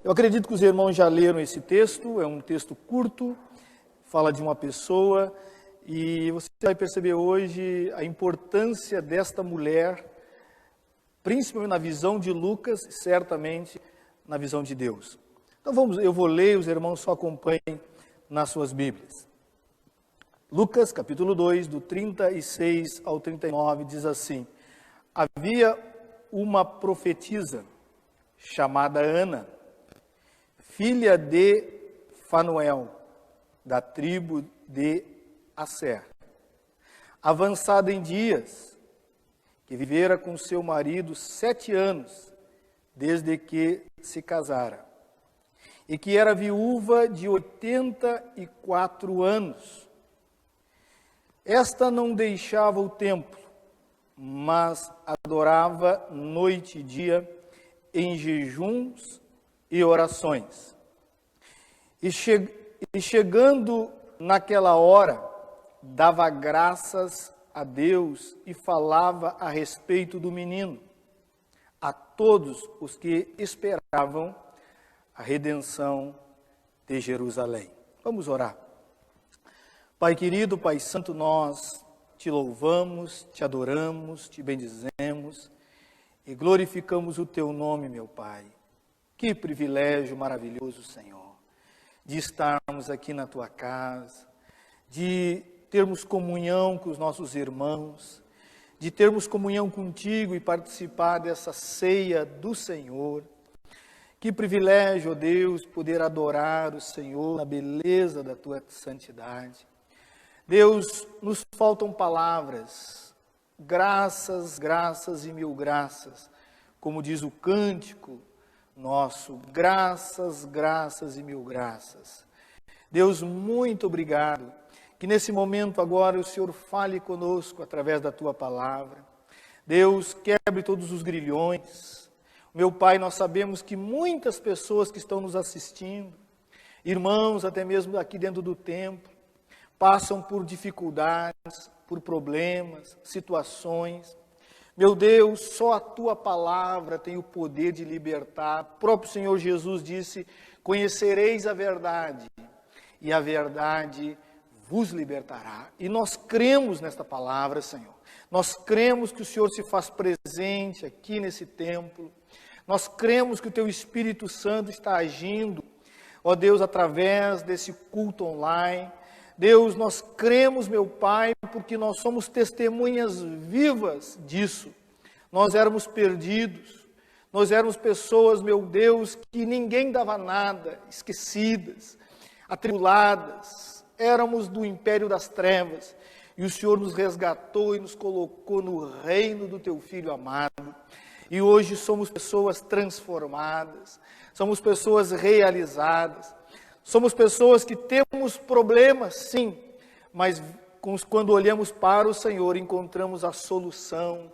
Eu acredito que os irmãos já leram esse texto, é um texto curto, fala de uma pessoa, e você vai perceber hoje a importância desta mulher, principalmente na visão de Lucas, certamente na visão de Deus. Então eu vou ler, os irmãos só acompanhem nas suas Bíblias. Lucas, capítulo 2, do 36 ao 39, diz assim: Havia uma profetisa chamada Ana, filha de Fanuel, da tribo de Asser, avançada em dias, que vivera com seu marido 7 anos, desde que se casara, e que era viúva de 84 anos. Esta não deixava o templo, mas adorava noite e dia em jejuns e orações. E chegando naquela hora, dava graças a Deus e falava a respeito do menino a todos os que esperavam a redenção de Jerusalém. Vamos orar. Pai querido, Pai santo, nós te louvamos, te adoramos, te bendizemos e glorificamos o teu nome, meu Pai. Que privilégio maravilhoso, Senhor, de estarmos aqui na tua casa, de termos comunhão com os nossos irmãos, de termos comunhão contigo e participar dessa ceia do Senhor. Que privilégio, ó Deus, poder adorar o Senhor na beleza da tua santidade. Deus, nos faltam palavras, graças, graças e mil graças, como diz o cântico nosso, graças, graças e mil graças. Deus, muito obrigado, que nesse momento agora o Senhor fale conosco através da tua palavra. Deus, quebre todos os grilhões. Meu Pai, nós sabemos que muitas pessoas que estão nos assistindo, irmãos até mesmo aqui dentro do templo, passam por dificuldades, por problemas, situações. Meu Deus, só a tua palavra tem o poder de libertar. O próprio Senhor Jesus disse: conhecereis a verdade, e a verdade vos libertará. E nós cremos nesta palavra, Senhor. Nós cremos que o Senhor se faz presente aqui nesse templo. Nós cremos que o teu Espírito Santo está agindo, ó Deus, através desse culto online. Deus, nós cremos, meu Pai, porque nós somos testemunhas vivas disso. Nós éramos perdidos, nós éramos pessoas, meu Deus, que ninguém dava nada, esquecidas, atribuladas, éramos do império das trevas, e o Senhor nos resgatou e nos colocou no reino do teu Filho amado, e hoje somos pessoas transformadas, somos pessoas realizadas, somos pessoas que temos problemas, sim, mas quando olhamos para o Senhor, encontramos a solução,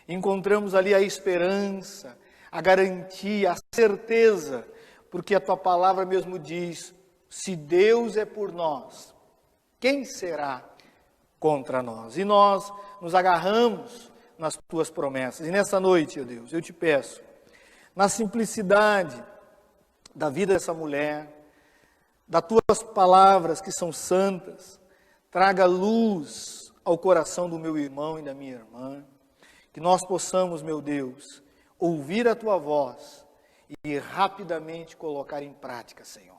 encontramos ali a esperança, a garantia, a certeza, porque a tua palavra mesmo diz: se Deus é por nós, quem será contra nós? E nós nos agarramos nas tuas promessas. E nessa noite, ó Deus, eu te peço, na simplicidade da vida dessa mulher, das tuas palavras que são santas, traga luz ao coração do meu irmão e da minha irmã, que nós possamos, meu Deus, ouvir a tua voz e rapidamente colocar em prática, Senhor.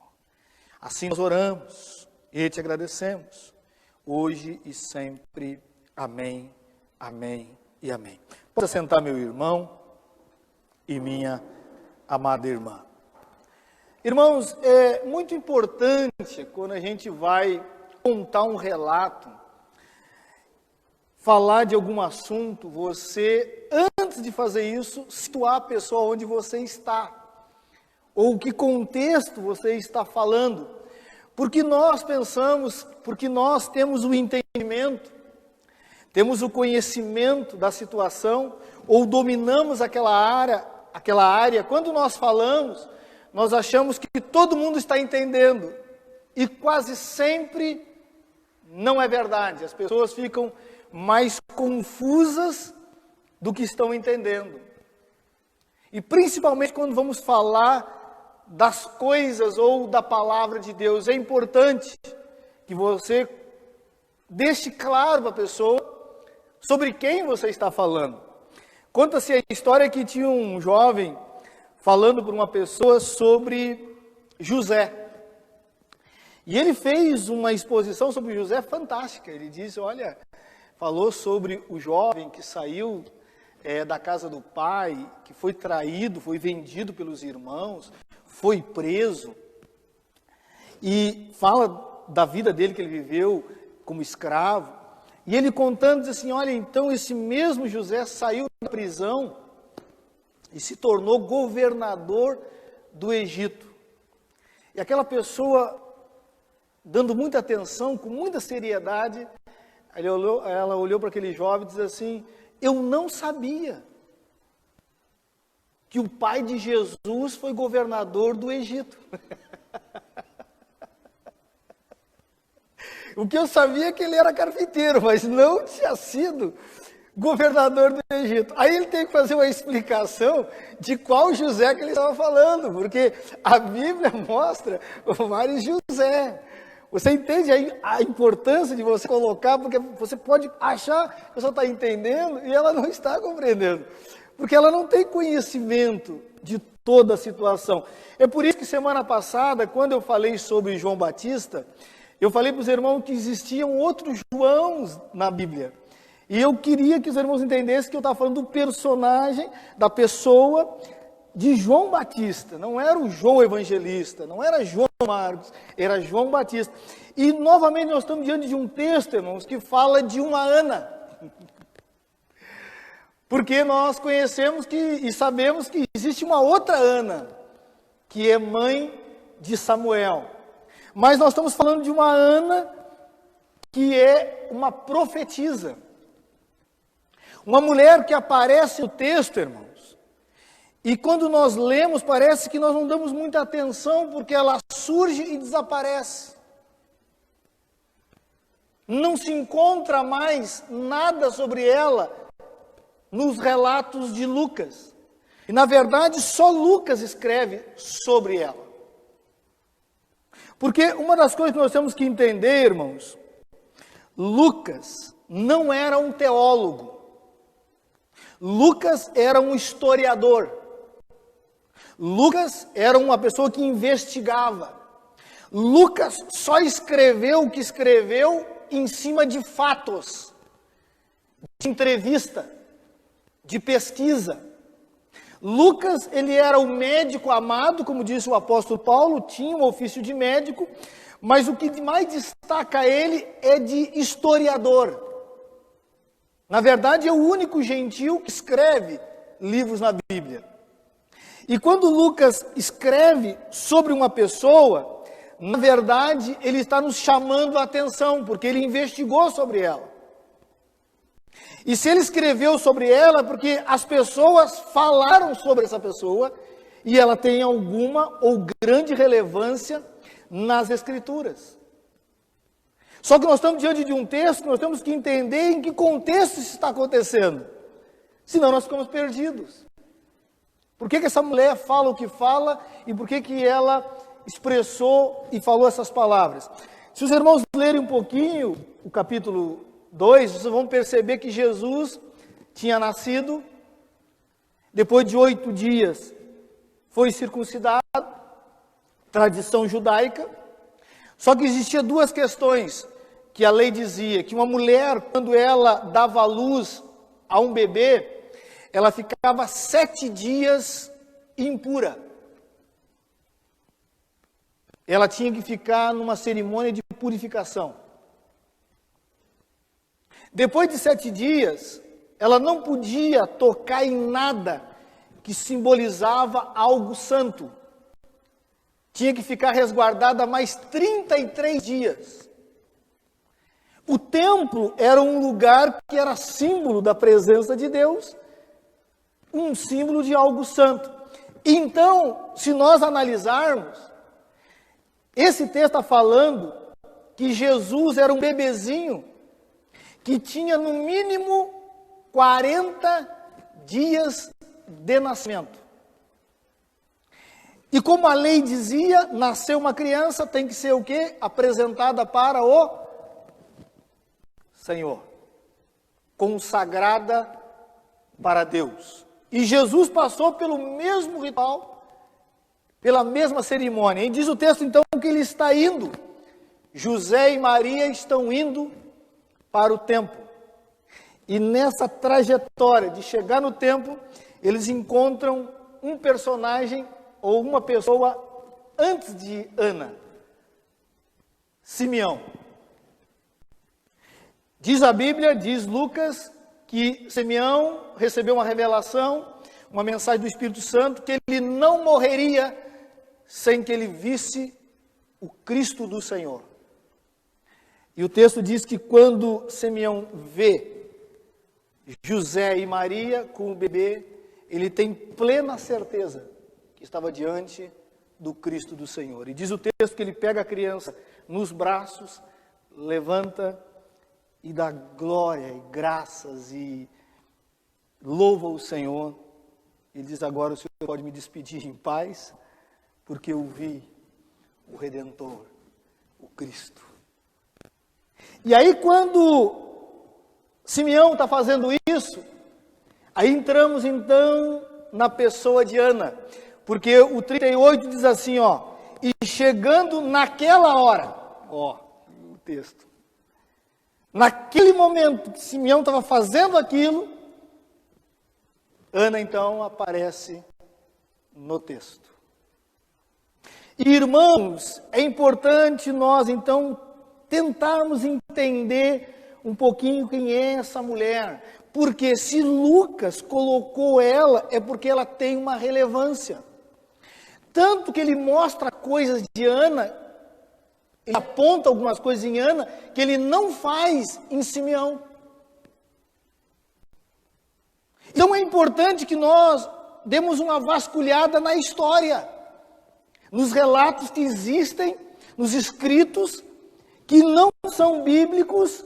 Assim nós oramos e te agradecemos, hoje e sempre. Amém, amém e amém. Pode sentar, meu irmão e minha amada irmã. Irmãos, é muito importante quando a gente vai contar um relato, falar de algum assunto, você, antes de fazer isso, situar a pessoa onde você está, ou que contexto você está falando, porque nós pensamos, porque nós temos o entendimento, temos o conhecimento da situação, ou dominamos aquela área, quando nós falamos, nós achamos que todo mundo está entendendo, e quase sempre não é verdade. As pessoas ficam mais confusas do que estão entendendo. E principalmente quando vamos falar das coisas ou da palavra de Deus, é importante que você deixe claro para a pessoa sobre quem você está falando. Conta-se a história que tinha um jovem falando para uma pessoa sobre José. E ele fez uma exposição sobre José fantástica. Ele disse, olha, falou sobre o jovem que saiu da casa do pai, que foi traído, foi vendido pelos irmãos, foi preso. E fala da vida dele que ele viveu como escravo. E ele contando, diz assim, olha, então esse mesmo José saiu da prisão e se tornou governador do Egito. E aquela pessoa, dando muita atenção, com muita seriedade, ela olhou para aquele jovem e disse assim, eu não sabia que o pai de Jesus foi governador do Egito. O que eu sabia é que ele era carpinteiro, mas não tinha sido governador do Egito. Aí ele tem que fazer uma explicação de qual José que ele estava falando, porque a Bíblia mostra vários José. Você entende a importância de você colocar, porque você pode achar que a pessoa está entendendo e ela não está compreendendo, porque ela não tem conhecimento de toda a situação. É por isso que semana passada, quando eu falei sobre João Batista, eu falei para os irmãos que existiam outros Joãos na Bíblia. E eu queria que os irmãos entendessem que eu estava falando do personagem, da pessoa de João Batista. Não era o João Evangelista, não era João Marcos, era João Batista. E novamente nós estamos diante de um texto, irmãos, que fala de uma Ana. Porque nós conhecemos e sabemos que existe uma outra Ana, que é mãe de Samuel. Mas nós estamos falando de uma Ana que é uma profetisa. Uma mulher que aparece no texto, irmãos. E quando nós lemos, parece que nós não damos muita atenção, porque ela surge e desaparece. Não se encontra mais nada sobre ela nos relatos de Lucas. E na verdade, só Lucas escreve sobre ela. Porque uma das coisas que nós temos que entender, irmãos, Lucas não era um teólogo. Lucas era um historiador. Lucas era uma pessoa que investigava. Lucas só escreveu o que escreveu em cima de fatos, de entrevista, de pesquisa. Lucas, ele era o médico amado, como disse o apóstolo Paulo, tinha um ofício de médico, mas o que mais destaca ele é de historiador. Na verdade, é o único gentil que escreve livros na Bíblia. E quando Lucas escreve sobre uma pessoa, na verdade, ele está nos chamando a atenção, porque ele investigou sobre ela. E se ele escreveu sobre ela, porque as pessoas falaram sobre essa pessoa, e ela tem alguma ou grande relevância nas Escrituras. Só que nós estamos diante de um texto que nós temos que entender em que contexto isso está acontecendo. Senão nós ficamos perdidos. Por que essa mulher fala o que fala e por que ela expressou e falou essas palavras? Se os irmãos lerem um pouquinho o capítulo 2, vocês vão perceber que Jesus tinha nascido, depois de 8 dias foi circuncidado, tradição judaica. Só que existia 2 questões que a lei dizia, que uma mulher, quando ela dava à luz a um bebê, ela ficava 7 dias impura. Ela tinha que ficar numa cerimônia de purificação. Depois de 7 dias, ela não podia tocar em nada que simbolizava algo santo. Tinha que ficar resguardada mais 33 dias. O templo era um lugar que era símbolo da presença de Deus, um símbolo de algo santo. Então, se nós analisarmos, esse texto está falando que Jesus era um bebezinho que tinha no mínimo 40 dias de nascimento. E como a lei dizia, nasceu uma criança, tem que ser o quê? Apresentada para o Senhor, consagrada para Deus. E Jesus passou pelo mesmo ritual, pela mesma cerimônia. E diz o texto então que ele está indo. José e Maria estão indo para o templo. E nessa trajetória de chegar no templo, eles encontram um personagem ou uma pessoa antes de Ana, Simeão. Diz a Bíblia, diz Lucas, que Simeão recebeu uma revelação, uma mensagem do Espírito Santo, que ele não morreria sem que ele visse o Cristo do Senhor. E o texto diz que quando Simeão vê José e Maria com o bebê, ele tem plena certeza que estava diante do Cristo do Senhor. E diz o texto que ele pega a criança nos braços, levanta e dá glória e graças e louva o Senhor. Ele diz: agora o Senhor pode me despedir em paz, porque eu vi o Redentor, o Cristo. E aí quando Simeão está fazendo isso, aí entramos então na pessoa de Ana, porque o 38 diz assim, e chegando naquela hora, o texto, naquele momento que Simeão estava fazendo aquilo, Ana então aparece no texto. E, irmãos, é importante nós então tentarmos entender um pouquinho quem é essa mulher, porque se Lucas colocou ela, é porque ela tem uma relevância. Tanto que ele mostra coisas de Ana, ele aponta algumas coisas em Ana, que ele não faz em Simeão. Então é importante que nós demos uma vasculhada na história, nos relatos que existem, nos escritos, que não são bíblicos,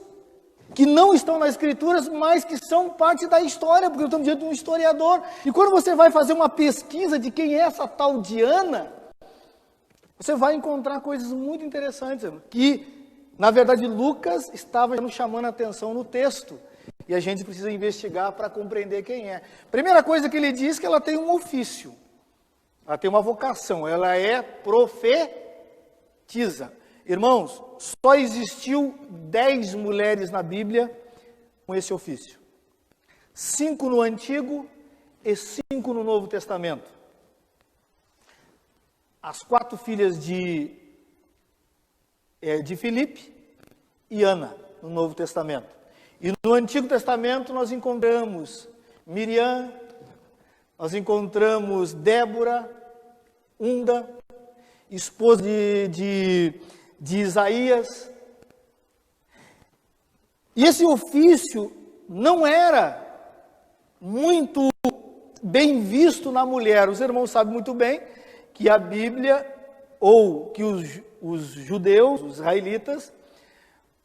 que não estão nas escrituras, mas que são parte da história, porque estamos diante de um historiador. E quando você vai fazer uma pesquisa de quem é essa tal de Ana, você vai encontrar coisas muito interessantes, que, na verdade, Lucas estava nos chamando a atenção no texto. E a gente precisa investigar para compreender quem é. Primeira coisa que ele diz, que ela tem um ofício. Ela tem uma vocação, ela é profetiza. Irmãos, só existiu 10 mulheres na Bíblia com esse ofício. 5 no Antigo e 5 no Novo Testamento. As 4 filhas de Filipe e Ana, no Novo Testamento. E no Antigo Testamento nós encontramos Miriam, nós encontramos Débora, Unda, esposa de Isaías. E esse ofício não era muito bem visto na mulher. Os irmãos sabem muito bem que a Bíblia, ou que os judeus, os israelitas,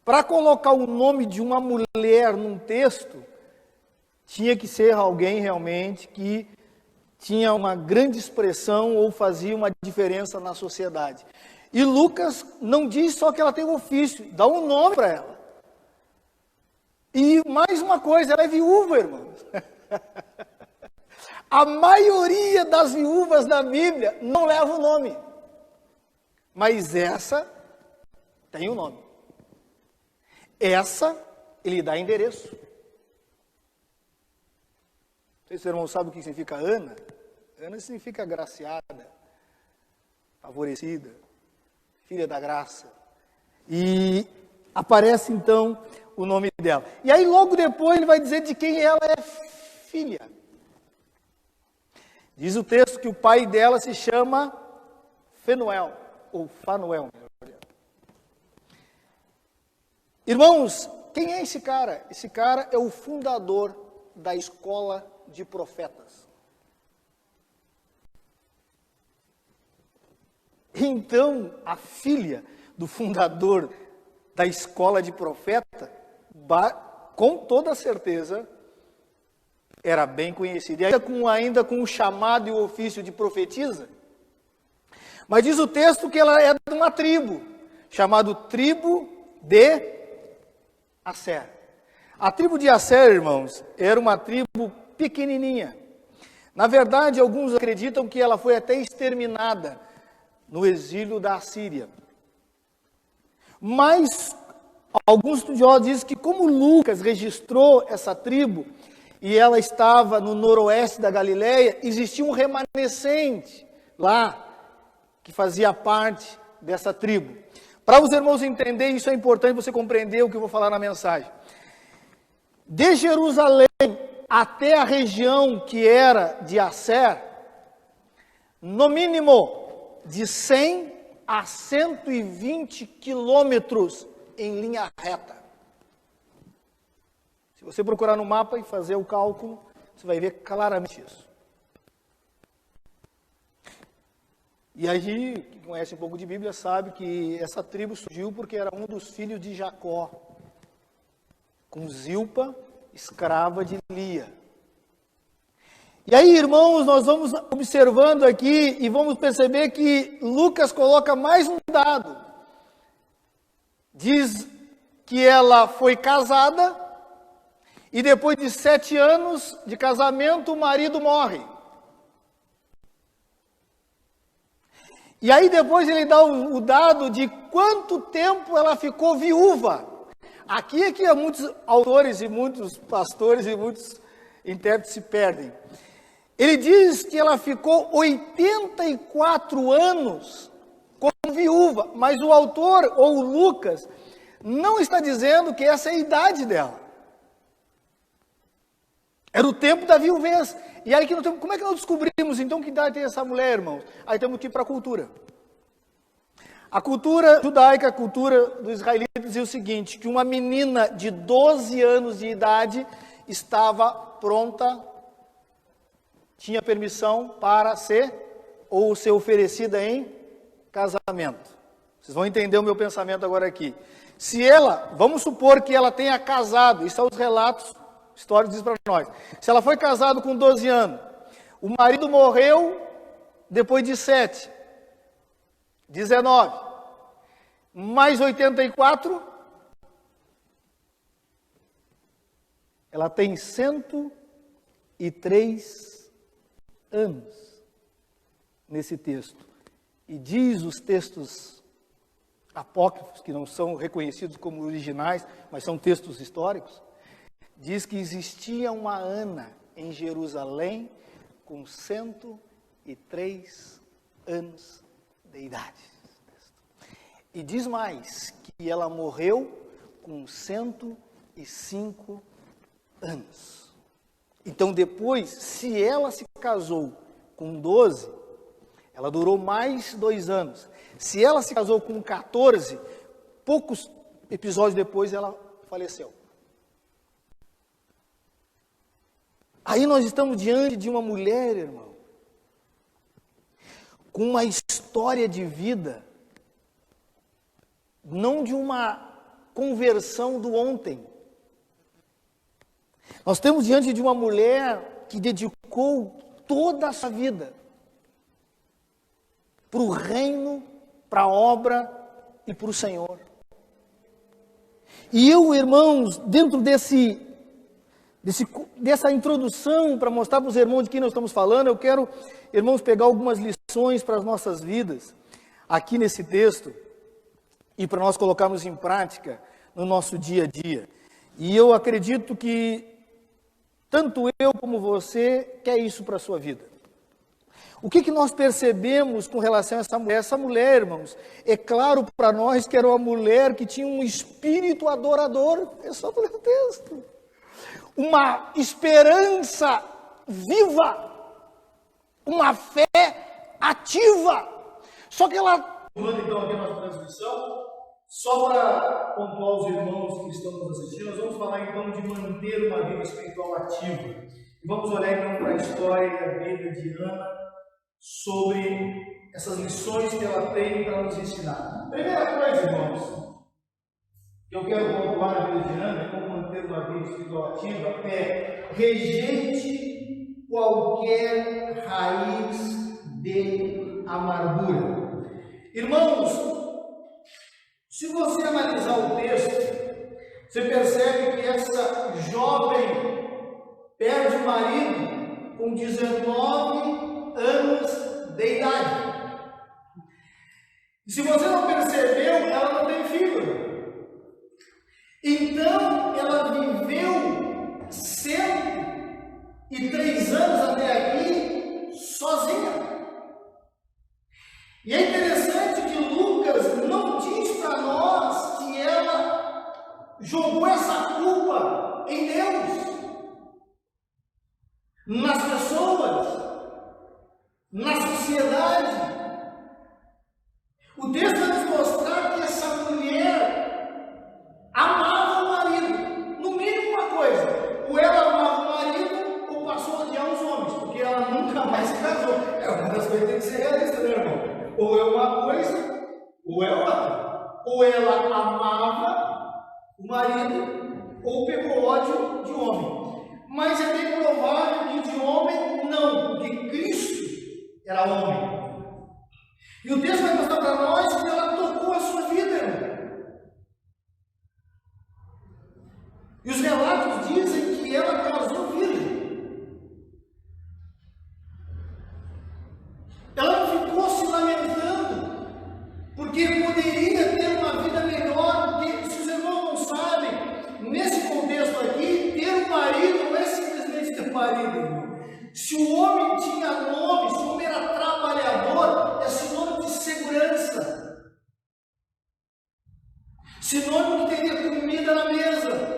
para colocar o nome de uma mulher num texto, tinha que ser alguém realmente que tinha uma grande expressão ou fazia uma diferença na sociedade. E Lucas não diz só que ela tem um ofício, dá um nome para ela. E mais uma coisa, ela é viúva, irmãos. A maioria das viúvas da Bíblia não leva o nome. Mas essa tem o nome. Essa, ele dá endereço. Não sei se o irmão sabe o que significa Ana. Ana significa agraciada, favorecida, filha da graça. E aparece então o nome dela. E aí logo depois ele vai dizer de quem ela é filha. Diz o texto que o pai dela se chama Fenuel, ou Fanuel. Irmãos, quem é esse cara? Esse cara é o fundador da escola de profetas. Então, a filha do fundador da escola de profeta, com toda certeza, era bem conhecida. E ainda com o chamado e o ofício de profetisa, Mas diz o texto que ela é de uma tribo, chamada tribo de Asser. A tribo de Asser, irmãos, era uma tribo pequenininha. Na verdade, alguns acreditam que ela foi até exterminada no exílio da Assíria. Mas alguns estudiosos dizem que como Lucas registrou essa tribo, e ela estava no noroeste da Galileia, existia um remanescente lá, que fazia parte dessa tribo. Para os irmãos entenderem, isso é importante você compreender o que eu vou falar na mensagem. De Jerusalém até a região que era de Asser, no mínimo de 100 a 120 quilômetros em linha reta. Se você procurar no mapa e fazer o cálculo, você vai ver claramente isso. E aí, quem conhece um pouco de Bíblia sabe que essa tribo surgiu porque era um dos filhos de Jacó, com Zilpa, escrava de Lia. E aí, irmãos, nós vamos observando aqui e vamos perceber que Lucas coloca mais um dado. Diz que ela foi casada e depois de 7 anos de casamento, o marido morre. E aí depois ele dá o dado de quanto tempo ela ficou viúva. Aqui é que muitos autores e muitos pastores e muitos intérpretes se perdem. Ele diz que ela ficou 84 anos como viúva, mas o autor, ou o Lucas, não está dizendo que essa é a idade dela. Era o tempo da viuvez. E aí, como é que nós descobrimos, então, que idade tem essa mulher, irmãos? Aí temos que ir para a cultura. A cultura judaica, a cultura dos israelitas, dizia o seguinte, que uma menina de 12 anos de idade estava pronta, tinha permissão para ser oferecida em casamento. Vocês vão entender o meu pensamento agora aqui. Se ela, vamos supor que ela tenha casado, isso são os relatos históricos dizem para nós. Se ela foi casada com 12 anos, o marido morreu depois de 7, 19, mais 84, ela tem 103 anos nesse texto. E diz os textos apócrifos, que não são reconhecidos como originais, mas são textos históricos, diz que existia uma Ana em Jerusalém com 103 anos de idade. E diz mais, que ela morreu com 105 anos. Então depois, se ela se casou com 12, ela durou mais 2 anos. Se ela se casou com 14, poucos episódios depois ela faleceu. Aí nós estamos diante de uma mulher, irmão, com uma história de vida, não de uma conversão do ontem. Nós estamos diante de uma mulher que dedicou toda a sua vida para o reino, para a obra e para o Senhor. E eu, irmãos, dentro dessa introdução, para mostrar para os irmãos de quem nós estamos falando, eu quero, irmãos, pegar algumas lições para as nossas vidas, aqui nesse texto, e para nós colocarmos em prática no nosso dia a dia. E eu acredito que tanto eu como você quer isso para a sua vida. O que nós percebemos com relação a essa mulher? Essa mulher, irmãos, é claro para nós que era uma mulher que tinha um espírito adorador. É só ler o texto. Uma esperança viva, uma fé ativa. Só que ela... Então, aqui a nossa transmissão, só para pontuar os irmãos que estão nos assistindo, nós vamos falar então de manter uma vida espiritual ativa. E vamos olhar então para a história e a vida de Ana, sobre essas lições que ela tem para nos ensinar. Primeira coisa, irmãos, que eu quero pontuar na vida de Ana, como manter uma vida espiritual ativa, é rejeite qualquer raiz de amargura. Irmãos, se você analisar o texto, você percebe que essa jovem perde o marido com 19 anos de idade. E se você não percebeu, ela não tem filho. Então, ela viveu 103 anos até aqui sozinha. E é interessante que Lucas não diz para nós que ela jogou essa culpa em Deus, nas pessoas, na sociedade. O texto vai nos mostrar que essa mulher amava o marido. No mínimo uma coisa, ou ela amava o marido ou passou a odiar os homens, porque ela nunca mais se casou. É uma das coisas que tem que ser realista, né, irmão? Ou é uma coisa, ou é outra. Ou ela amava o marido, ou pegou ódio de homem. Mas é bem provável que de homem não, porque Cristo era homem. E o texto vai mostrar para nós que ela tocou a sua vida, irmão. E os relatos dizem que ela casou virgem. Ela não ficou se lamentando, porque poderia ter uma vida melhor, porque, se os irmãos não sabem, nesse contexto aqui, ter um marido não é simplesmente ter marido, irmão. Se o homem tinha nome, se o homem era trabalhador, é sinônimo de segurança, sinônimo que teria comida na mesa,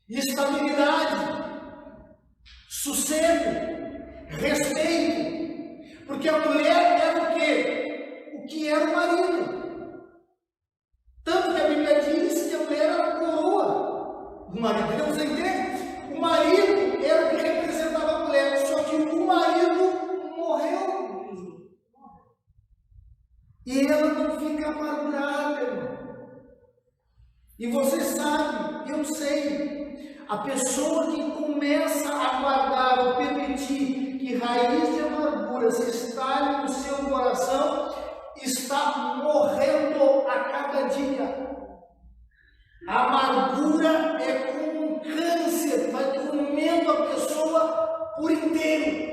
estabilidade, sossego, respeito. Porque a mulher era o quê? O que era o marido. Tanto que a Bíblia diz que a mulher era a coroa do marido. Então você entende? O marido era o que representava a mulher. Só que o marido morreu. E ela não fica amargurada, irmão. E você sabe, eu sei, a pessoa que começa a guardar ou permitir que raiz de amargura se instale no seu coração, está morrendo a cada dia. A amargura é como um câncer, vai comendo a pessoa por inteiro.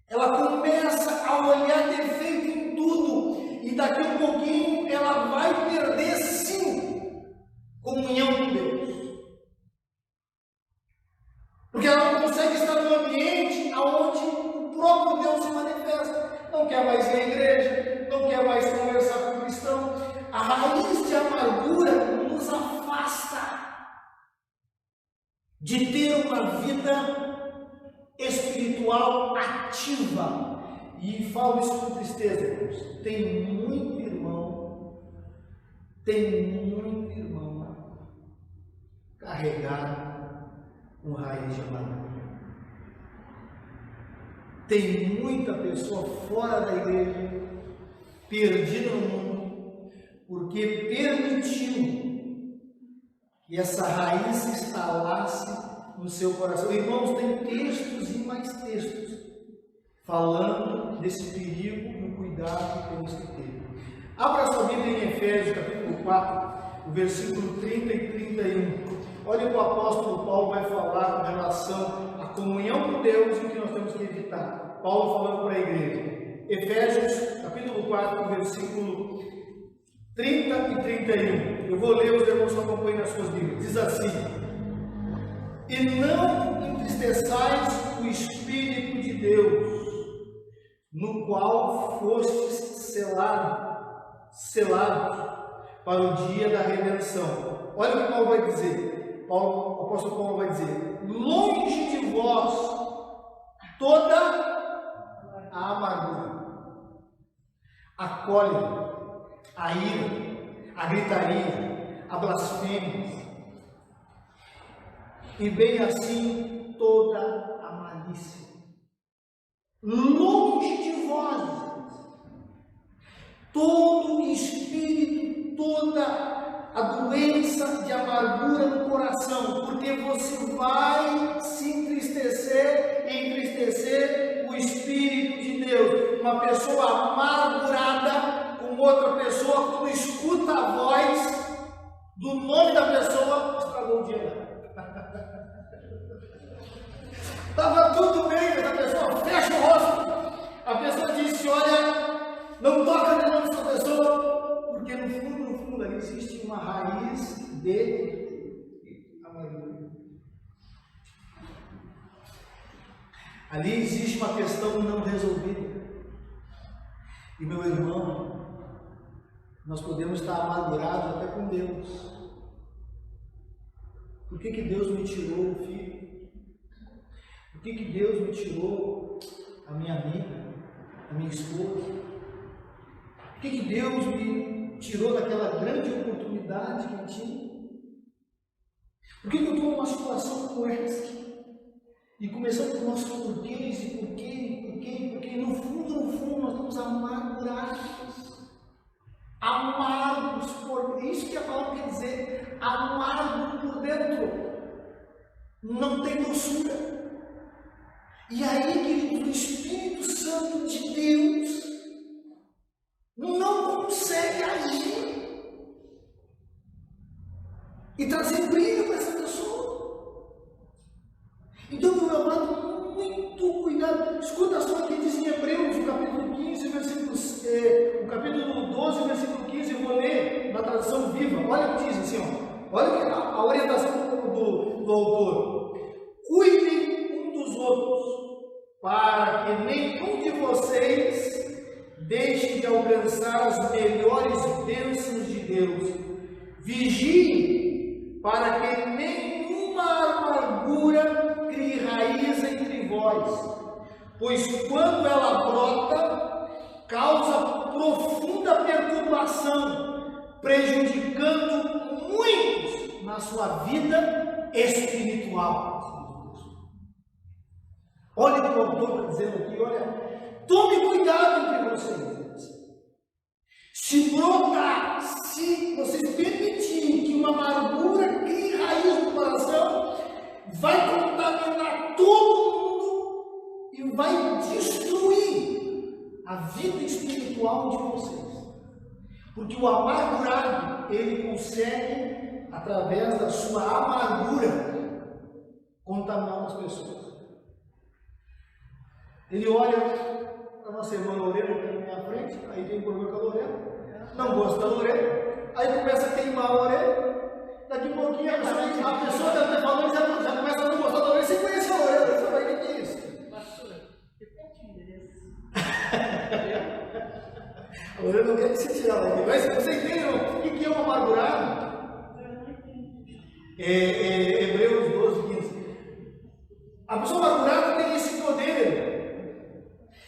Ela começa a olhar defeito em tudo, e daqui a pouquinho ela vai perder sim comunhão com Deus. Porque ela não consegue estar no ambiente onde o próprio Deus se manifesta. Não quer mais ir à igreja, não quer mais conversar com o cristão. A raiz de amargura nos afasta de ter uma vida espiritual ativa. E falo isso com tristeza, irmãos. Tem muito irmão carregado com raiz de amargura. Tem muita pessoa fora da igreja, perdida no mundo, porque permitiu que essa raiz se instalasse no seu coração. Irmãos, tem textos e mais textos falando desse perigo e o cuidado que temos que ter. Abra sua Bíblia em Efésios, capítulo 4, o versículo 30 e 31. Olha o que o apóstolo Paulo vai falar com relação à comunhão com Deus e o que nós temos que evitar. Paulo falando para a igreja. Efésios, capítulo 4, versículo 30 e 31. Eu vou ler, os irmãos acompanhem nas suas Bíblias. Diz assim: e não entristeçais o Espírito de Deus, no qual fostes selados para o dia da redenção. Olha o que Paulo vai dizer. O apóstolo Paulo vai dizer: longe de vós toda a amargura, a cólera, a ira, a gritaria, a blasfêmia, e bem assim toda a malícia. Longe de vós todo espírito, toda a doença de amargura no coração, porque você vai se entristecer e entristecer o Espírito de Deus. uma pessoa amargurada com outra pessoa, quando escuta a voz do nome da pessoa, estragou o dia dela. Estava tudo bem, mas a pessoa fecha o rosto. A pessoa disse: olha, não toca no nome dessa pessoa, porque no fundo ali existe uma raiz de amargura. Ali existe uma questão não resolvida. E meu irmão, nós podemos estar amargurados até com Deus. Por que Deus me tirou o filho? Por que Deus me tirou a minha amiga, a minha esposa? Por que Deus me tirou daquela grande oportunidade que eu tinha? Por que eu estou numa situação como essa? E começamos com nossos porquês, e por quê, porque no fundo nós estamos amargurados. Amargos por isso que a palavra quer dizer, amargo por dentro. Não tem doçura. E aí, queridos, o Espírito Santo de Deus não consegue agir e trazer brilho para essa pessoa. Então, meu amado, muito cuidado. Escuta só o que diz em Hebreus, no capítulo 15, o capítulo 12, versículo 15, eu vou ler na tradução viva. Olha o que diz assim, ó. Olha a orientação do autor. Cuidem um dos outros, para que nenhum de vocês deixe de alcançar as melhores bênçãos de Deus. Vigiem, para que nenhuma amargura crie raiz entre vós, pois quando ela brota, causa profunda perturbação, prejudicando muitos na sua vida espiritual. Olha o que o autor está dizendo aqui, olha, tome cuidado entre vocês. Se brotar, se vocês permitirem que uma amargura crie raiz no coração, vai contaminar todo mundo e vai destruir a vida espiritual de vocês. Porque o amargurado, ele consegue, através da sua amargura, contaminar as pessoas. Ele olha a nossa irmã Lorena aqui na minha frente, aí tem um problema com a Lorena, não gosta da Lorena, aí começa a queimar a orelha, daqui a pouquinho a pessoa que está falando já começa a não gostar da orelha, você conhece a Lorena, você vai ver o que é isso. Pastor, repete o endereço. A Lorena não quer que você tire ela daqui, mas você entende o que é um amargurado? Hebreus 12, 15. A pessoa amargurada tem esse poder.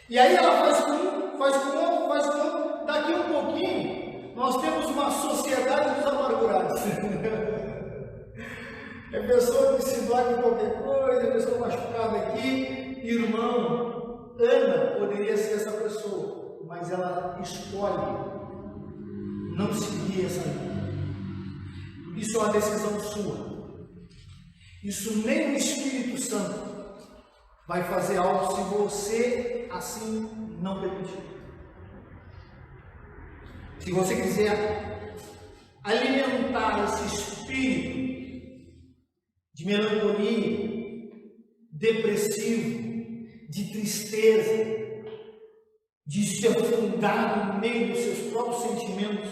E aí ela faz com um, faz com outro. Daqui um pouquinho, nós temos uma sociedade dos amargurados. É pessoa que se dói com qualquer coisa, é pessoa machucada aqui. Irmão, Ana poderia ser essa pessoa, mas ela escolhe não seguir essa linha. Isso é uma decisão sua. Isso nem o Espírito Santo vai fazer algo se você assim não permitir. Se você quiser alimentar esse espírito de melancolia, depressivo, de tristeza, de se afundar no meio dos seus próprios sentimentos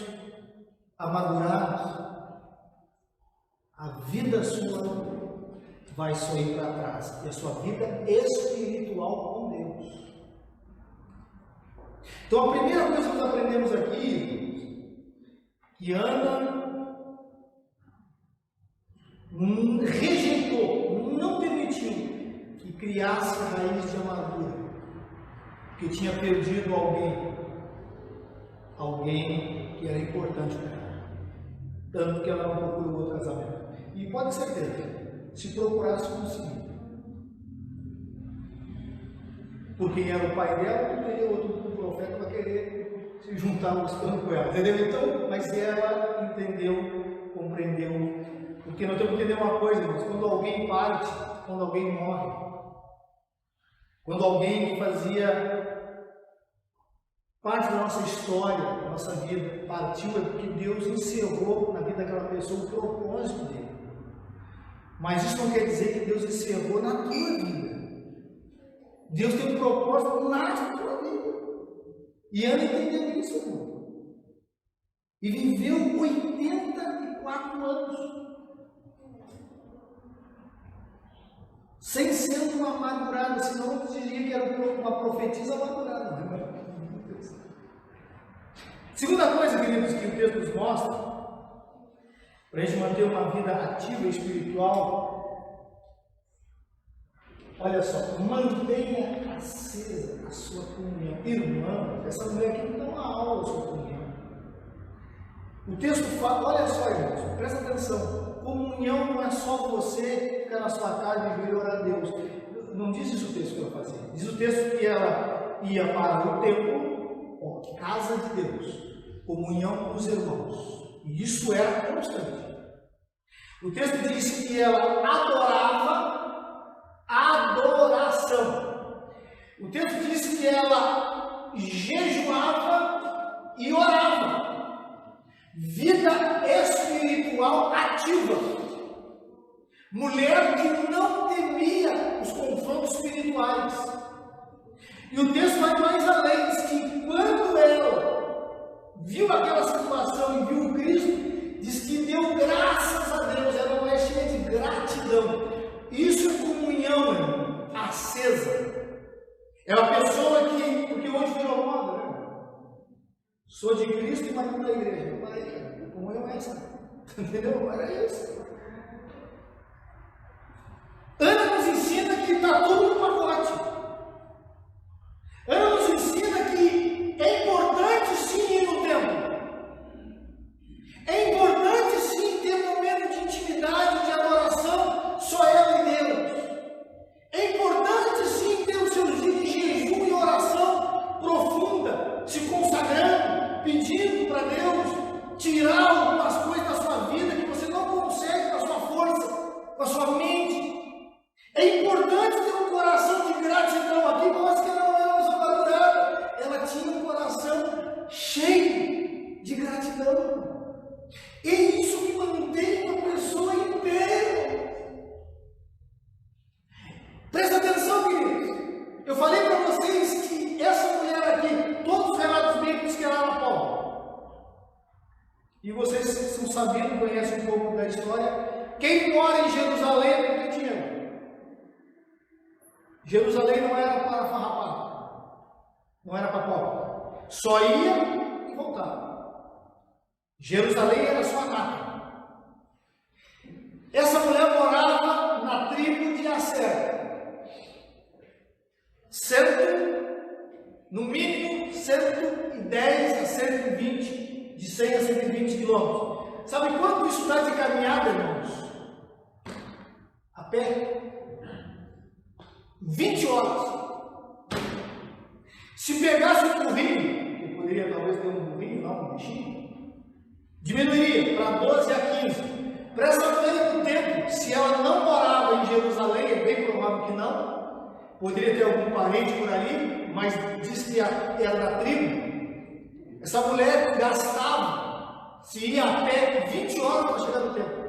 amargurados, a vida sua vai só ir para trás, e a sua vida espiritual com Deus. Então a primeira coisa que nós aprendemos aqui, que Ana rejeitou, não permitiu que criasse raiz de amargura, que tinha perdido alguém que era importante para ela, tanto que ela não procurou outro casamento. E pode ser certeza, se procurasse conseguir. Por quem era o pai dela, não teria outro profeta para querer se juntar buscando com ela, entendeu? Então, mas ela entendeu, compreendeu, porque nós temos que entender uma coisa, irmãos, quando alguém parte, quando alguém morre, quando alguém que fazia parte da nossa história, da nossa vida partiu é porque Deus encerrou na vida daquela pessoa o propósito dele. Mas isso não quer dizer que Deus encerrou na tua vida. Deus tem um propósito na tua vida. E Ana entendeu isso, irmão. E viveu 84 anos. Sem ser uma amargurada, senão eu diria que era uma profetisa amargurada. Segunda coisa, queridos, que o texto nos mostra, para a gente manter uma vida ativa e espiritual, olha só, mantenha acesa a sua comunhão. Irmão, essa mulher aqui não dá uma aula sobre comunhão. O texto fala, olha só, irmãos, presta atenção, comunhão não é só você ficar na sua casa e vir orar a Deus. Não diz isso o texto que eu fazia. Diz o texto que ela ia para o templo, casa de Deus, comunhão com os irmãos. E isso era constante. O texto diz que ela adorava adoração. O texto diz que ela jejuava e orava. Vida espiritual ativa. Mulher que não temia os confrontos espirituais. E o texto vai mais além, diz que quando ela viu aquela situação e viu o Cristo, diz que deu graças a Deus, era uma mulher cheia de gratidão. Isso é comunhão, irmão, acesa. É uma pessoa que, porque hoje virou moda, né? Sou de Cristo e marido da igreja. Não parei, cara. Comunhão é essa. Entendeu? Era isso. Ana nos ensina que está tudo no pacote. Ana nos ensina que é importante sim ir no templo. É importante sim ter um momento de intimidade, de adoração, só ela e Deus. É importante sim ter os seus dias de jejum e oração profunda, se consagrando, pedindo para Deus tirar algumas coisas da sua vida que você não consegue com a sua força, com a sua mente. É importante ter um coração de gratidão aqui, mas que ela não era uma amargurada. Ela tinha um coração cheio de gratidão. E isso que mantém uma pessoa inteira. Presta atenção, queridos. Eu falei para vocês que essa mulher aqui, todos os relatos bíblicos que ela era pobre. E vocês são sabidos, conhecem um pouco da história. Quem mora em Jerusalém não tem dinheiro. Jerusalém não era para farrapado, não era para pobre, só ia e voltava. Jerusalém era sua nata. Essa mulher morava na tribo de Asser, no mínimo 110 a 120, de 100 a 120 quilômetros. Sabe quanto isso dá de caminhada, irmãos? A pé? 20 horas. Se pegasse um burrinho, que poderia talvez ter um burrinho, não, um bichinho, diminuiria para 12 a 15. Para essa mulher do tempo, se ela não morava em Jerusalém, é bem provável que não, poderia ter algum parente por ali, mas diz que era da tribo. Essa mulher gastava, se ia a pé, 20 horas para chegar no templo.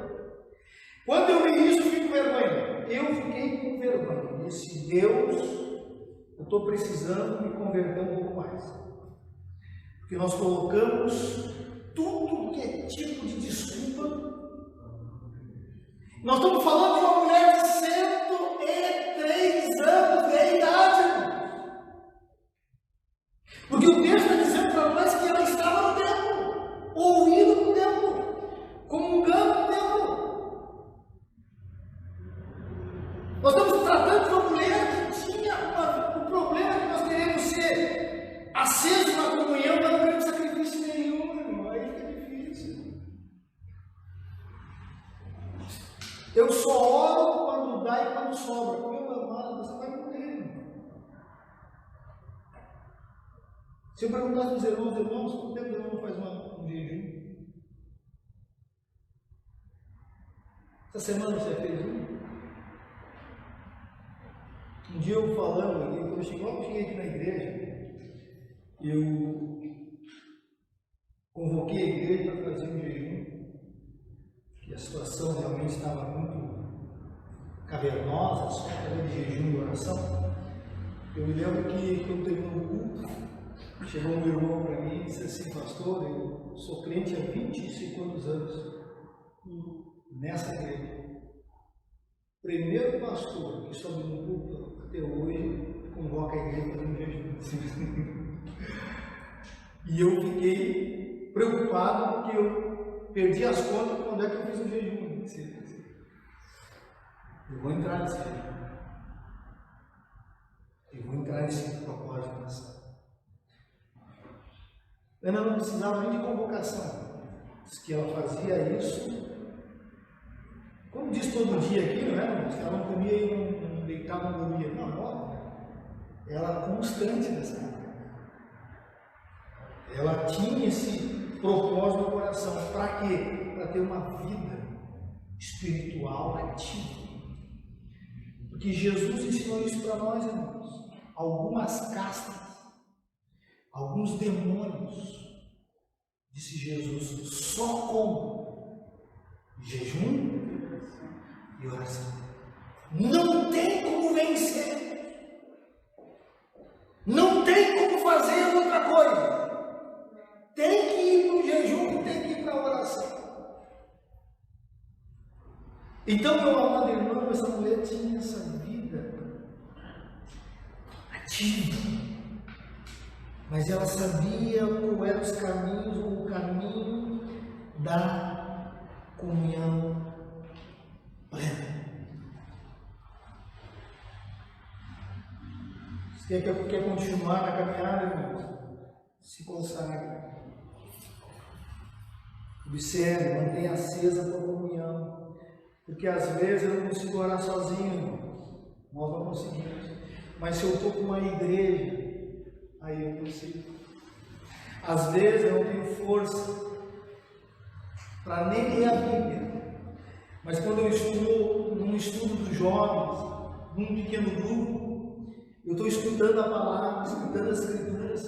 Quando eu vi isso, eu fiquei com vergonha. Eu fiquei com vergonha. Disse, Deus, eu estou precisando me converter um pouco mais. Porque nós colocamos tudo que é tipo de desculpa. Nós estamos falando de uma mulher de 103 anos de idade. Porque o texto está dizendo para nós que ela estava no templo, ou indo no templo, comungando no templo. Nós estamos tratando de uma mulher que tinha o problema que nós queremos ser acesos na comunhão, mas não queremos sacrifício nenhum, irmão. Aí fica difícil. Eu só oro quando dá e quando sobra. Meu amado, você vai morrer, irmão. Se eu perguntar para os irmãos, quanto tempo o irmão faz um jejum? Essa semana você fez um? Um dia eu falando aqui, logo cheguei aqui na igreja, eu convoquei a igreja para fazer um jejum, e a situação realmente estava muito cavernosa, só através de jejum e oração. Eu me lembro que quando terminou o culto, chegou um irmão para mim e disse assim: pastor, eu sou crente há 25 anos nessa igreja. Primeiro pastor que sobe no culto até hoje convoca a igreja para fazer um jejum. E eu fiquei preocupado porque eu perdi as contas de quando é que eu fiz o jejum. Eu vou entrar nesse jejum. Eu vou entrar nesse propósito nessa. Ana não precisava nem de convocação. Diz que ela fazia isso. Como diz todo dia aqui, não é? Ela não comia e não deitava, não dormia. Não. Ela era constante nessa área. Ela tinha esse propósito no coração. Para quê? Para ter uma vida espiritual ativa. Porque Jesus ensinou isso para nós, irmãos. Algumas castas, alguns demônios, disse Jesus, só com jejum e oração. Não tem como vencer. Não tem como fazer outra coisa. Tem que ir para o jejum e tem que ir para a oração. Então, meu amado irmão, essa mulher tinha essa vida ativa. Mas ela sabia qual eram os caminhos, o caminho da comunhão plena. Você quer continuar na caminhada, irmãos? Se consagre. Observe, mantenha acesa a tua comunhão. Porque às vezes eu não consigo orar sozinho, irmãos. Nós não conseguimos. Mas se eu estou com uma igreja, aí eu consigo. Às vezes eu não tenho força para nem ler a Bíblia. Mas quando eu estou num estudo dos jovens, num pequeno grupo, eu estou estudando a palavra, estudando as escrituras,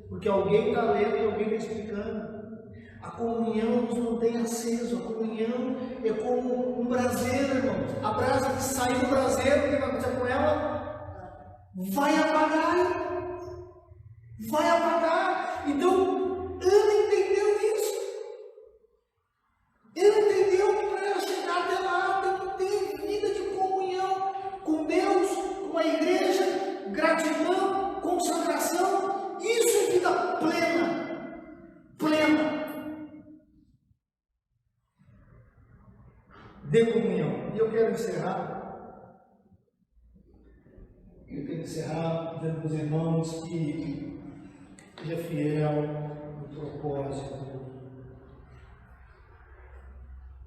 porque alguém está lendo e alguém está explicando. A comunhão nos mantém aceso. A comunhão é como um braseiro, irmãos. A brasa que sai do braseiro, o que vai acontecer com ela? Vai apagar. Vai apagar. Então, Ana entendeu isso. Ela entendeu que para ela chegar até lá tem que ter vida de comunhão com Deus, com a igreja, gratidão, consagração. Isso é vida plena. Plena. De comunhão. E eu quero encerrar. Dizendo para os irmãos que seja fiel no propósito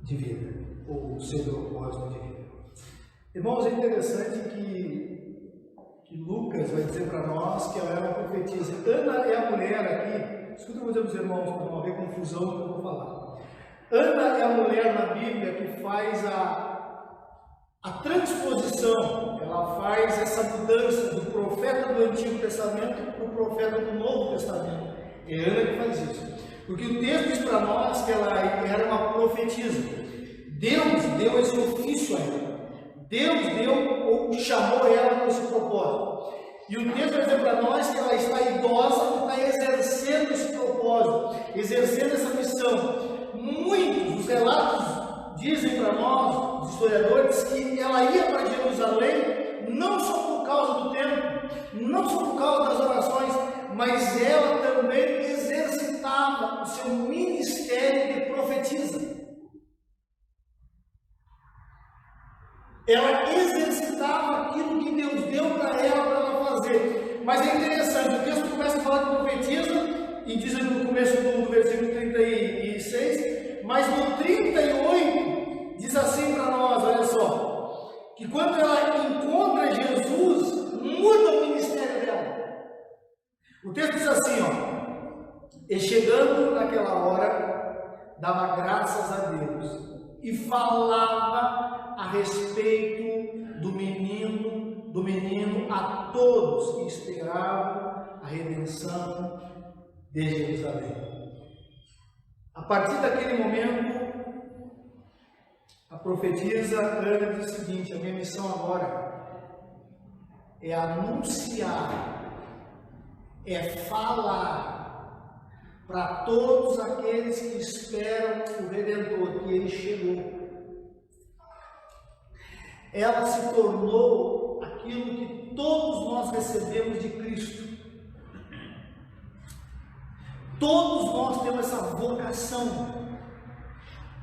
de vida, ou o seu propósito de vida. Irmãos, é interessante que Lucas vai dizer para nós que ela era uma profetisa. Ana é a mulher aqui, escuta o que eu vou dizer para os irmãos, para não haver confusão no que eu vou falar. Ana é a mulher na Bíblia que faz a transposição, ela faz essa mudança do profeta do Antigo Testamento para o profeta do Novo Testamento. É Ana que faz isso. Porque o texto diz para nós que ela era uma profetisa. Deus deu esse ofício a ela. Deus deu ou chamou ela com esse propósito. E o texto vai dizer para nós que ela está idosa e está exercendo esse propósito, exercendo essa missão. Muitos, os relatos dizem para nós, os historiadores, que ela ia para Jerusalém não só por causa do templo, não só por causa das orações, mas ela também exercitava o seu ministério de profetisa. Ela exercitava aquilo que Deus deu para ela fazer. Mas é interessante, o texto começa a falar de profetisa, e diz no começo do versículo 36, mas no 38 diz assim para nós, olha só, que quando ela encontra Jesus, muda o ministério dela. O texto diz assim, ó, e chegando naquela hora, dava graças a Deus e falava a respeito do menino a todos que esperavam a redenção de Jerusalém. A partir daquele momento, a profetisa Ana diz o seguinte: a minha missão agora é anunciar, é falar para todos aqueles que esperam o Redentor, que ele chegou. Ela se tornou aquilo que todos nós recebemos de Cristo. Todos nós temos essa vocação.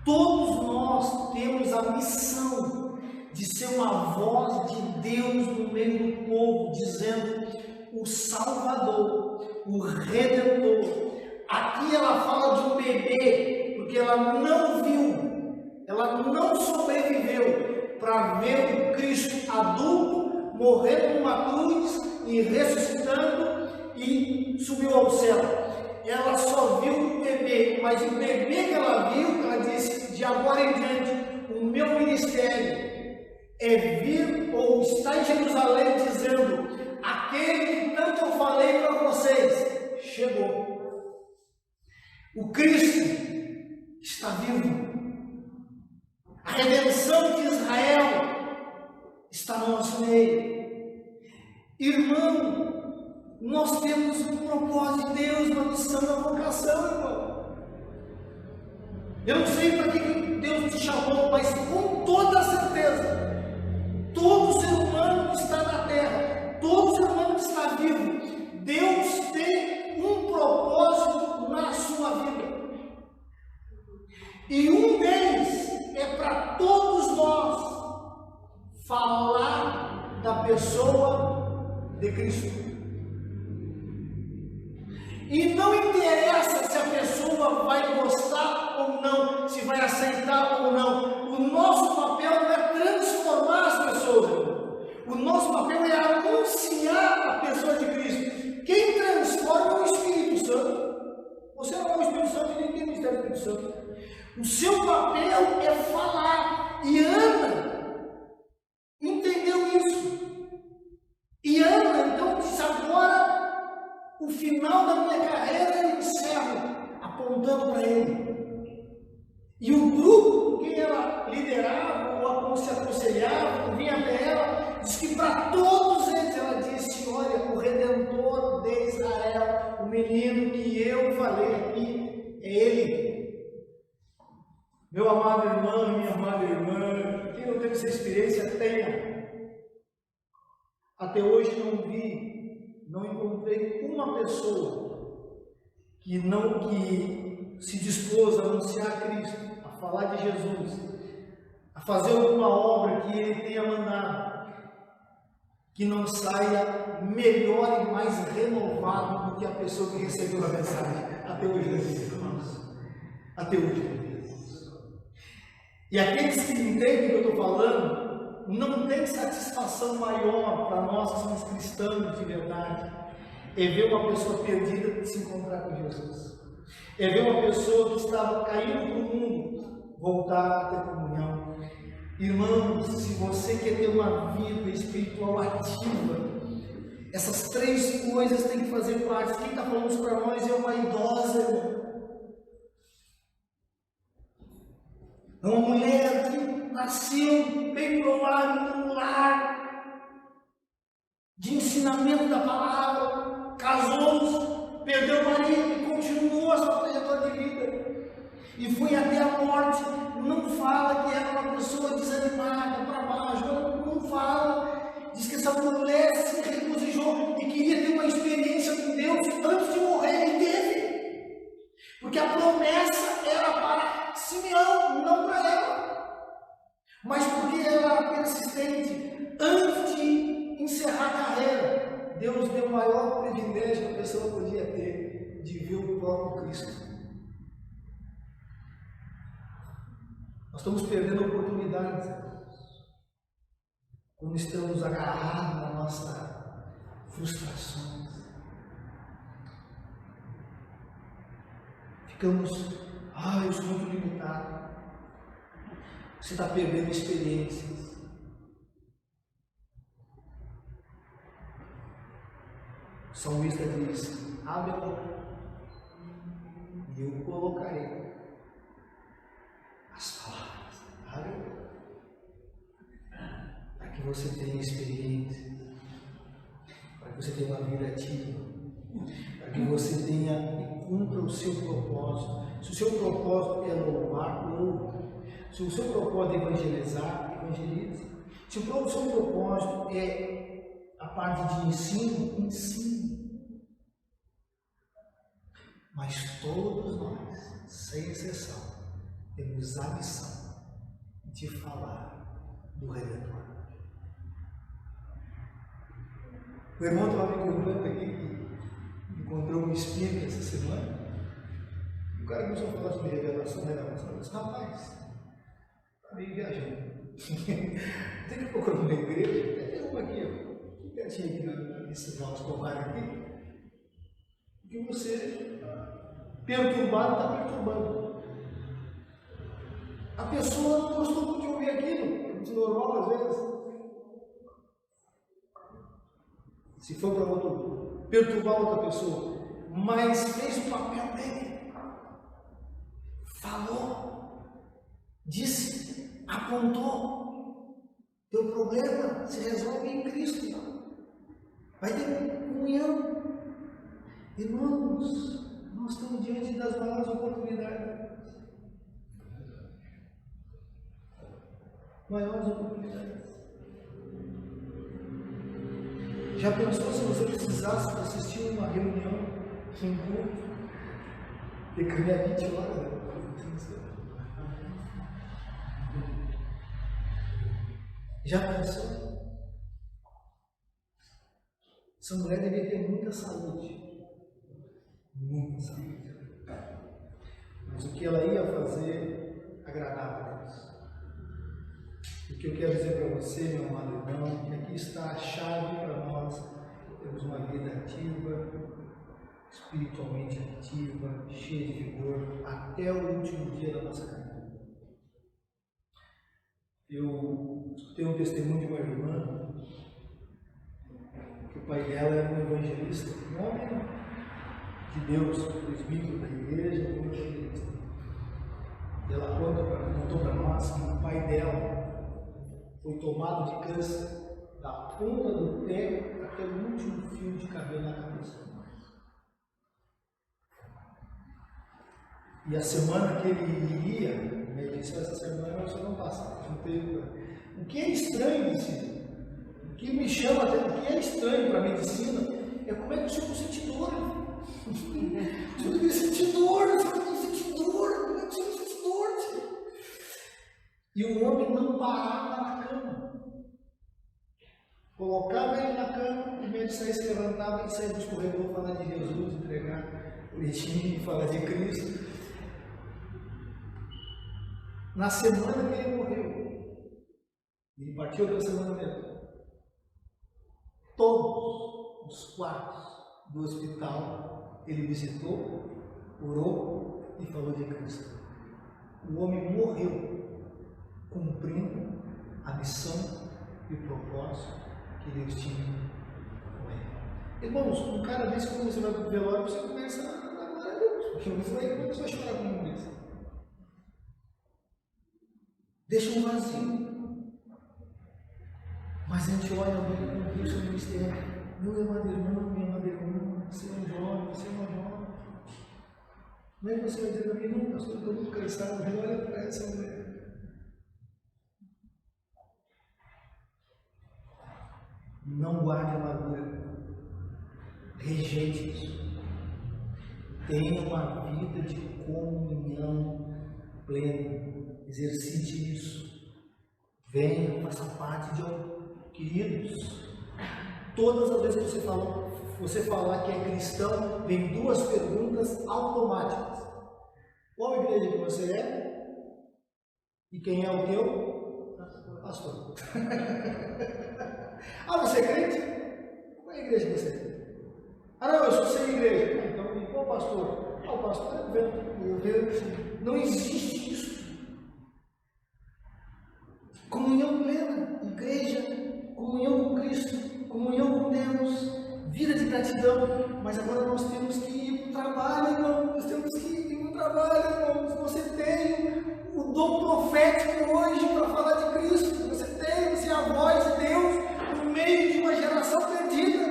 Todos nós temos a missão de ser uma voz de Deus no meio do povo, dizendo o Salvador, o Redentor. Aqui ela fala de um bebê, porque ela não viu, ela não sobreviveu para ver o Cristo adulto morrendo numa cruz e ressuscitando e subiu ao céu. Ela só viu o bebê, mas o bebê que ela viu, ela disse: de agora em diante, o meu ministério é vir ou está em Jerusalém dizendo: aquele que tanto eu falei para vocês, chegou. O Cristo está vivo. A redenção de Israel está no nosso meio. Irmão, nós temos um propósito de Deus, uma missão, uma vocação, irmão. Eu não sei para que Deus te chamou, mas com toda certeza, todo ser humano que está na terra, todo ser humano que está vivo, Deus tem um propósito na sua vida. E um deles é para todos nós falar da pessoa de Cristo. E não interessa se a pessoa vai gostar ou não, se vai aceitar ou não. O nosso papel não é transformar as pessoas. O nosso papel é anunciar a pessoa de Cristo. Quem transforma é o Espírito Santo. Você não é o Espírito Santo e nem tem o mistério do Espírito Santo. O seu papel é falar. E Ana entendeu isso. E Ana então disse: agora o final da minha carreira eu encerro, apontando para ele. E o grupo que ela liderava, ou se aconselhava, ou vinha até ela, diz que para todos eles ela disse: olha, o Redentor de Israel, o menino que eu falei aqui, é ele. Meu amado irmão e minha amada irmã, quem não teve essa experiência, tenha. Até hoje não encontrei uma pessoa que se dispôs a anunciar Cristo, a falar de Jesus, a fazer alguma obra que Ele tenha mandado, que não saia melhor e mais renovado do que a pessoa que recebeu a mensagem. Até hoje não vi, irmãos. Até hoje não vi. E aqueles que entendem o que eu estou falando, não tem satisfação maior para nós que somos cristãos de verdade, é ver uma pessoa perdida se encontrar com Jesus. É ver uma pessoa que estava caindo para o mundo voltar a ter comunhão. Irmãos, se você quer ter uma vida espiritual ativa, essas três coisas têm que fazer parte. Quem está falando isso para nós é uma idosa, irmão. É uma mulher que nasceu bem provável num lar de ensinamento da palavra, casou-se, perdeu o marido e continuou a sua trajetória de vida. E foi até a morte. Não fala que era uma pessoa desanimada, para baixo, não fala. Diz que essa mulher se regozijou e queria ter uma experiência com Deus antes de morrer, e teve. Porque a promessa era para Simeão, não para ela. Mas porque ela era persistente, antes de encerrar a carreira, Deus deu o maior privilégio que a pessoa podia ter, de ver o próprio Cristo. Nós estamos perdendo oportunidades quando estamos agarrados na nossa frustração. Ficamos, eu sou muito limitado. Você está perdendo experiências. O salmista diz: abre a boca, e eu colocarei as palavras, aleluia, para que você tenha experiência, para que você tenha uma vida ativa, para que você tenha e cumpra o seu propósito. Se o seu propósito é louvar, louve. Se o seu propósito é evangelizar, evangelize. Se o seu propósito é a parte de ensino, ensine. Mas todos nós, sem exceção, temos a missão de falar do Redentor. O irmão estava me contando aqui que encontrou um espírito essa semana. E o cara começou a falar sobre revelação. Eu disse, rapaz, está meio viajando. Tem que procurar uma igreja. Tem uma aqui, ó, pertinho aqui nesse nosso colar aqui. Que você, perturbado, está perturbando. A pessoa não gostou muito de ouvir aquilo. É muito normal às vezes. Se for para perturbar outra pessoa, mas fez o papel dele, falou, disse, apontou, teu problema se resolve em Cristo, vai ter comunhão. Irmãos, nós estamos diante das maiores oportunidades. Maiores oportunidades. Já pensou se você precisasse assistir uma reunião, um culto, de ganhar 20 horas? Já pensou? Essa mulher devia ter muita saúde. Muita saúde. Mas o que ela ia fazer agradava a Deus. O que eu quero dizer para você, meu amado irmão, que aqui está a chave para nós termos uma vida ativa, espiritualmente ativa, cheia de vigor, até o último dia da nossa caminhada. Eu tenho um testemunho de uma irmã, que o pai dela era um evangelista, um homem de Deus, presbítero da igreja, um evangelista. E ela contou para nós que o pai dela foi tomado de câncer da ponta do pé até o último fio de cabelo na cabeça. E a semana que ele iria, ele disse, essa semana você não passa, não tem. O que é estranho, medicina, o que me chama até, o que é estranho para a medicina, é como é que o senhor não sente dor. O senhor não sente dor, o senhor não sente dor, como é que o senhor não sente dor? E o homem não parava na cama. Colocava ele na cama, o médico saía, se levantava e saía dos corredores falar de Jesus, entregar o leitinho, falar de Cristo. Na semana que ele morreu, ele partiu da semana mesmo, todos os quartos do hospital ele visitou, orou e falou de Cristo. O homem morreu cumprindo a missão e o propósito que Deus tinha com ele. Irmãos, um cara desse, quando você vai para o velório, você começa a dar glória a Deus, porque você vai chorar com um desse. Deixa um vazio. Mas a gente olha muito com Deus no mistério. Meu amado irmão, minha amada irmã, você é um jovem, você é uma jovem. Não é que você vai dizer para mim, não, pastor, estou muito cansado, mas olha para essa mulher. Não guarde amargura. Rejeite isso. Tenha uma vida de comunhão plena. Exercite isso. Venha, faça parte de um. Queridos, todas as vezes que você falar que é cristão, vem duas perguntas automáticas. Qual igreja que você é? E quem é o teu? Pastor. Ah, você é crente? Qual é a igreja que você é? Ah, não, eu sou sem igreja. Então, e qual pastor? Ah, o pastor é vento. Não existe isso. Comunhão plena, igreja, comunhão com Cristo, comunhão com Deus, vida de gratidão. Mas agora nós temos que ir para o trabalho, irmão. Nós temos que ir trabalho, irmãos. Você tem o dom profético hoje para falar de Cristo. Você é a voz de Deus no meio de uma geração perdida.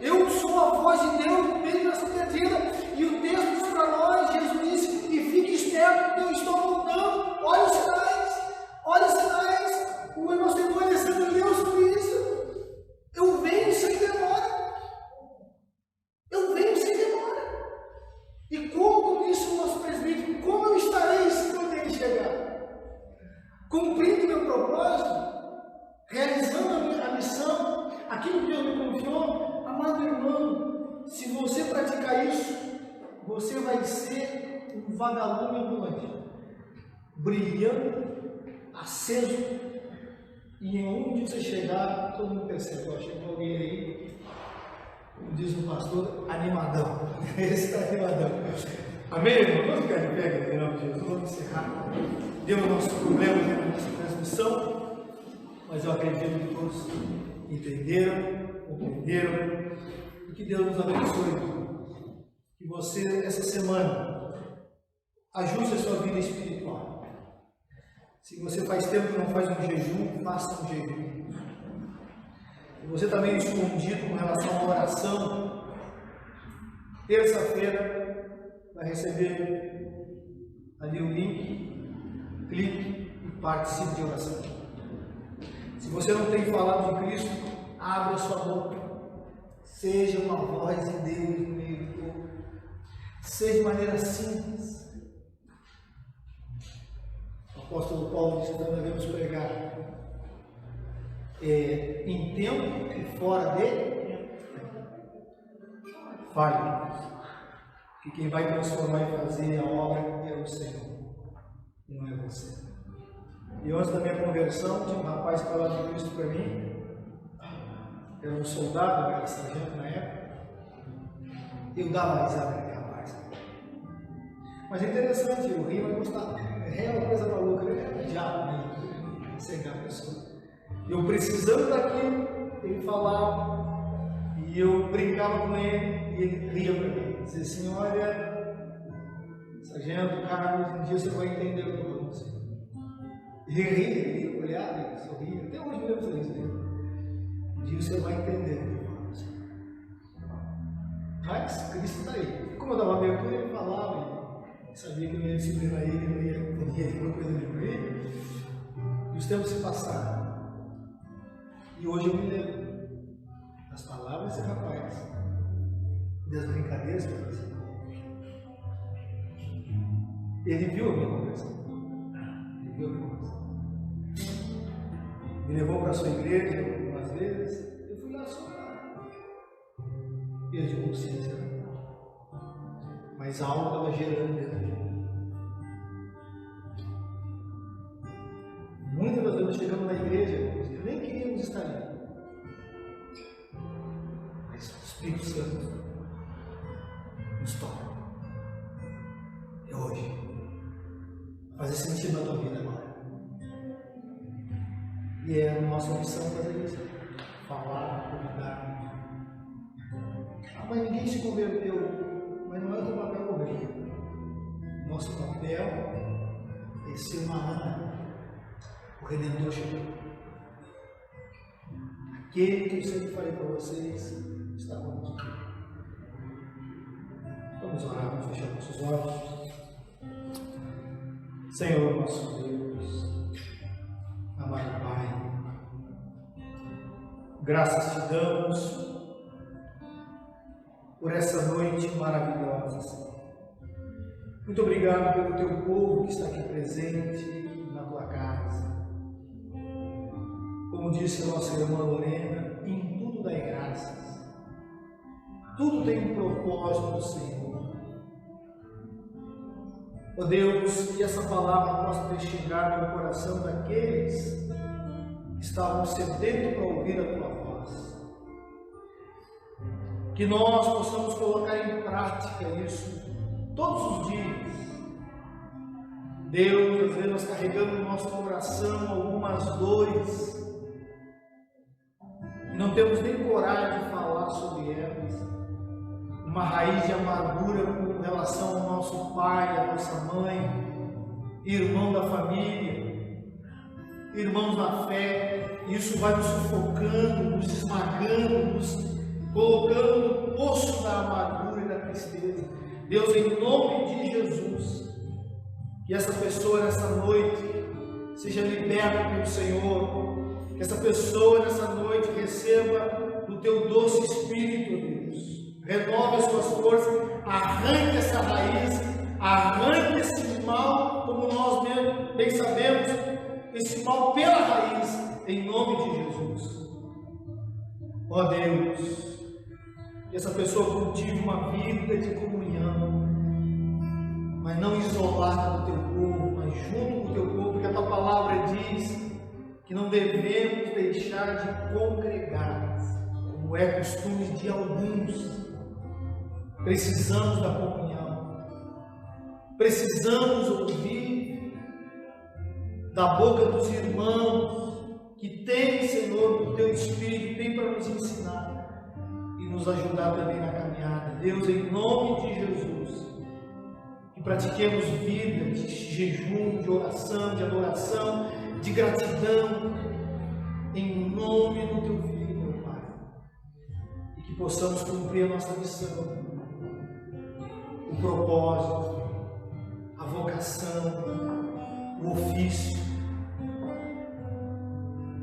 Eu sou a voz de Deus no meio de uma geração perdida. E o texto diz para nós, Jesus disse, e fique esperto porque eu estou voltando. Olha os sinais, olha os sinais. O irmão Senhor Alessandro leu sobre isso. Eu venho sem demora. Eu venho sem demora. E como disse o nosso presbítero, como eu estarei se quando ele chegar? Cumprindo meu propósito, realizando a missão, aquilo que Deus me confiou. Amado irmão, se você praticar isso, você vai ser um vagalume ambulante, brilhando, aceso, e onde você chegar, todo mundo percebe. Ó, chegou alguém aí, como diz o pastor, animadão. Esse está animadão. Amém, irmão? Vamos ficar de pé, em nome de Jesus. Vamos encerrar. Deu o nosso problema na nossa transmissão, mas eu acredito que todos entenderam, compreenderam, e que Deus nos abençoe. Que você, essa semana, ajuste a sua vida espiritual. Se você faz tempo que não faz um jejum, faça um jejum. Se você está meio escondido com relação à oração, terça-feira vai receber ali o link, clique e participe de oração. Se você não tem falado de Cristo, abra a sua boca. Seja uma voz de Deus no meio do povo. Seja de maneira simples. O apóstolo Paulo disse que nós devemos pregar em tempo e fora de falha. Que quem vai transformar e fazer a obra é o Senhor, não é você. E antes da minha conversão, tinha um rapaz que falava de Cristo para mim. Era um soldado, era sargento na época. Eu dava risada naquele rapaz. Mas é interessante, o rio vai gostar. É uma coisa maluca, é o diabo mesmo, cegar a pessoa. Eu precisando daquilo, ele falava, e eu brincava com ele, e ele ria para mim. Dizia assim: olha, sargento Carlos, um dia você vai entender o que eu vou dizer. Ele ria, olhava, ele sorria. Até hoje eu lembro disso dele. Um dia você vai entender o que eu vou dizer. Mas Cristo está aí. Como eu dava abertura, ele falava, e sabia que eu ia disciplinar ele, eu ia entender alguma coisa dele para ele. E os tempos se passaram. E hoje eu me lembro das palavras desse rapaz, das brincadeiras que eu fazia. Ele viu a minha conversa. Ele viu a minha conversa. Me levou para a sua igreja algumas vezes. Eu fui lá só para pedir consciência. Mas algo estava gerando dentro de mim. Muitas das vezes chegamos na igreja, eu nem queríamos estar ali. Mas o Espírito Santo nos toca. É hoje. Fazer sentido na tua vida agora. E é a nossa missão fazer isso. Falar, convidar. Ah, mas ninguém se converteu. Mas não é o teu papel converter. Nosso papel é ser uma Ana. O Redentor chegou. Aquele que eu sempre falei para vocês está conosco. Vamos orar, vamos fechar nossos olhos. Senhor nosso Deus, amado Pai, graças te damos por essa noite maravilhosa, Senhor. Muito obrigado pelo teu povo que está aqui presente na tua casa. Como disse a nossa irmã Lorena, em tudo dai graças. Tudo tem um propósito do Senhor. Ó Deus, que essa palavra possa ter chegado no coração daqueles que estavam sedentos para ouvir a tua voz. Que nós possamos colocar em prática isso todos os dias. Deus, às vezes nós carregamos no nosso coração algumas dores e não temos nem coragem de falar sobre elas. Uma raiz de amargura com relação ao nosso pai, à nossa mãe, irmão da família, irmãos na fé. Isso vai nos sufocando, nos esmagando, nos colocando no poço da amargura e da tristeza. Deus, em nome de Jesus, que essa pessoa nessa noite seja liberta pelo Senhor, que essa pessoa nessa noite receba do teu doce Espírito, Deus. Renove as suas forças, arranque essa raiz, arranque esse mal, como nós mesmo bem sabemos, esse mal pela raiz, em nome de Jesus. Ó Deus, que essa pessoa cultive uma vida de comunhão, mas não isolada do teu povo, mas junto com o teu povo, porque a tua palavra diz que não devemos deixar de congregar, como é costume de alguns. Precisamos da comunhão, precisamos ouvir da boca dos irmãos que tem, Senhor, o teu Espírito, tem para nos ensinar e nos ajudar também na caminhada. Deus, em nome de Jesus, que pratiquemos vida de jejum, de oração, de adoração, de gratidão, em nome do teu Filho, meu Pai, e que possamos cumprir a nossa missão, o propósito, a vocação, o ofício.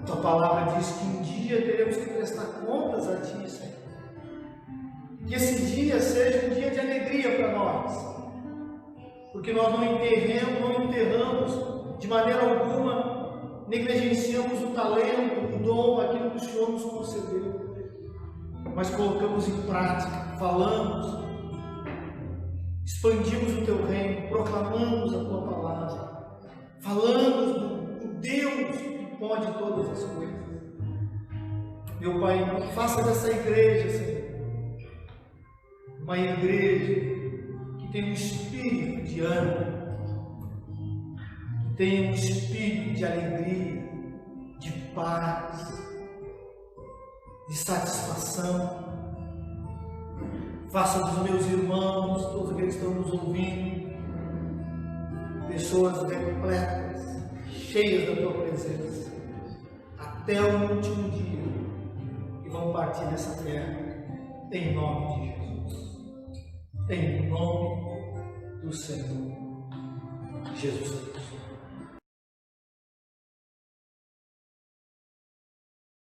A tua palavra diz que um dia teremos que prestar contas a ti, Senhor. Que esse dia seja um dia de alegria para nós, porque nós não enterramos de maneira alguma, negligenciamos o talento, o dom, aquilo que o Senhor nos concedeu, mas colocamos em prática, falamos, expandimos o teu reino, proclamamos a tua palavra, falamos do Deus que pode todas as coisas. Meu Pai, faça dessa igreja, Senhor, uma igreja que tem um espírito de ânimo, que tem um espírito de alegria, de paz, de satisfação. Faça dos meus irmãos, todos aqueles que estão nos ouvindo, pessoas repletas, cheias da tua presença, até o último dia, que vão partir dessa terra, em nome de Jesus, em nome do Senhor Jesus Cristo.